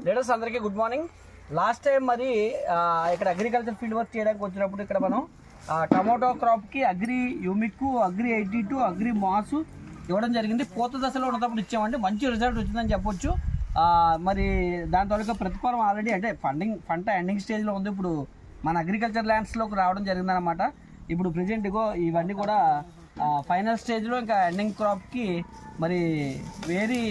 Leaders అందరికీ good morning. Last time మరి ఇక్కడ అగ్రికల్చర్ ఫీల్డ్ వర్క్ చేయడానికి వచ్చినప్పుడు ఇక్కడ మనం టమాటో క్రాప్కి అగ్రి యూమిక్, అగ్రి 82, అగ్రి మాసు ఇవ్వడం జరిగింది. పూత దశలో ఉన్నప్పుడు ఇచ్చామండి. మంచి రిజల్ట్ వచ్చిందని చెప్పొచ్చు. మరి దాని తాలూకా ప్రతిఫలం ఆల్రెడీ అంటే పంట ఎండింగ్ స్టేజ్లో ఉంది. ఇప్పుడు మన అగ్రికల్చర్ ల్యాండ్స్లోకి రావడం జరిగిందనమాట. ఇప్పుడు ప్రజెంట్ ఇవన్నీ కూడా ఫైనల్ స్టేజ్లో ఇంకా ఎండింగ్ క్రాప్కి మరి వేరీ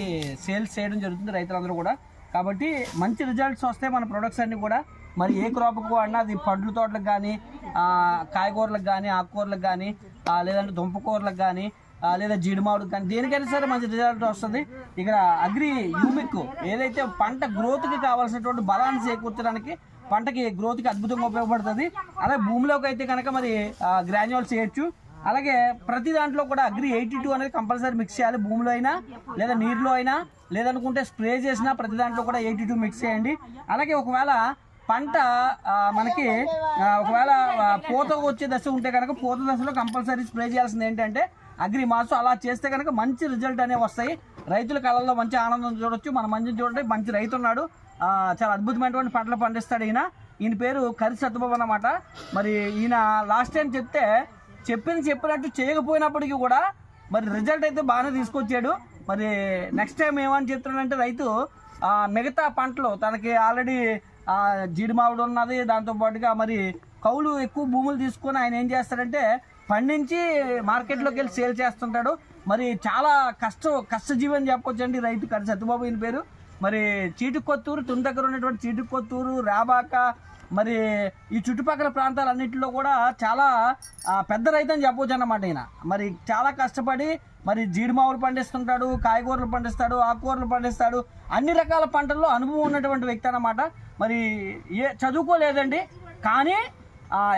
సేల్స్ చేయడం జరుగుతుంది రైతులందరూ కూడా. కాబట్టి మంచి రిజల్ట్స్ వస్తాయి మన ప్రొడక్ట్స్ అన్నీ కూడా. మరి ఏ క్రాప్కు అన్నా అది పండ్ల తోటలకు కానీ, కాయగూరలకు కానీ, ఆకుకూరలకు కానీ, లేదంటే దుంపకూరలకు కానీ, లేదా జీడిమావుడికి కానీ, దేనికైనా సరే మంచి రిజల్ట్ వస్తుంది. ఇక్కడ అగ్రి యూమిక్ ఏదైతే పంట గ్రోత్కి కావాల్సినటువంటి బలాన్ని చేకూర్చడానికి, పంటకి గ్రోత్కి అద్భుతంగా ఉపయోగపడుతుంది. అలాగే భూమిలోకి అయితే కనుక మరి గ్రాన్యువల్స్ చేయొచ్చు. అలాగే ప్రతి దాంట్లో కూడా అగ్రి 82 అనేది కంపల్సరీ మిక్స్ చేయాలి. భూమిలో అయినా లేదా నీరులో అయినా లేదనుకుంటే స్ప్రే చేసినా ప్రతి దాంట్లో కూడా 82 మిక్స్ చేయండి. అలాగే ఒకవేళ పంట మనకి ఒకవేళ పూత వచ్చే దశ ఉంటే కనుక పూత దశలో కంపల్సరీ స్ప్రే చేయాల్సింది ఏంటంటే అగ్రి మాసు. అలా చేస్తే కనుక మంచి రిజల్ట్ అనేవి వస్తాయి. రైతుల కళ్ళల్లో మంచి ఆనందం చూడొచ్చు. మన మంచి చూడండి, మంచి రైతు ఉన్నాడు, చాలా అద్భుతమైనటువంటి పంటలు పండిస్తాడు. ఈయన పేరు కరి సత్యబాబు అన్నమాట. మరి ఈయన లాస్ట్ టైం చెప్పినట్టు చేయకపోయినప్పటికీ కూడా మరి రిజల్ట్ అయితే బాగానే తీసుకొచ్చాడు. మరి నెక్స్ట్ టైం ఏమని చెప్తున్నాడంటే రైతు మిగతా పంటలు తనకి ఆల్రెడీ జీడిమావిడి ఉన్నది, దాంతోపాటుగా మరి కౌలు ఎక్కువ భూములు తీసుకొని ఆయన ఏం చేస్తాడంటే పండించి మార్కెట్లోకి వెళ్ళి సేల్ చేస్తుంటాడు. మరి చాలా కష్టజీవి అని చెప్పొచ్చు అండి రైతు కరి సత్యబాబు ఈయన పేరు. మరి చీటుకొత్తూరు, తుని దగ్గర ఉన్నటువంటి చీటుకొత్తూరు, రాబాక, మరి ఈ చుట్టుపక్కల ప్రాంతాలన్నింటిలో కూడా చాలా పెద్ద రైతు అని చెప్పవచ్చు అన్నమాట. ఈయన మరి చాలా కష్టపడి మరి జీడిమావులు పండిస్తుంటాడు, కాయగూరలు పండిస్తాడు, ఆకుకూరలు పండిస్తాడు, అన్ని రకాల పంటల్లో అనుభవం ఉన్నటువంటి వ్యక్తి అన్నమాట. మరి చదువుకోలేదండి, కానీ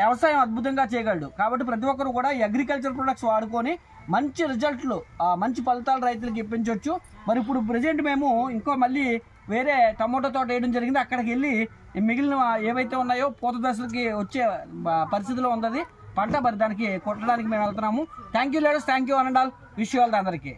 వ్యవసాయం అద్భుతంగా చేయగలడు. కాబట్టి ప్రతి ఒక్కరు కూడా ఈ అగ్రికల్చర్ ప్రొడక్ట్స్ వాడుకొని మంచి రిజల్ట్లు, మంచి ఫలితాలు రైతులకు ఇప్పించవచ్చు. మరి ఇప్పుడు ప్రజెంట్ మేము మళ్ళీ వేరే టమోటో తోట వేయడం జరిగింది. అక్కడికి వెళ్ళి మిగిలిన ఏవైతే ఉన్నాయో పూత దశలకి వచ్చే పరిస్థితిలో ఉంది పంట. మరి దానికి కొట్టడానికి మేము వెళ్తున్నాము. Thank you leaders, thank you అనండి ఆల్. విష్ యూ ఆల్ అందరికీ.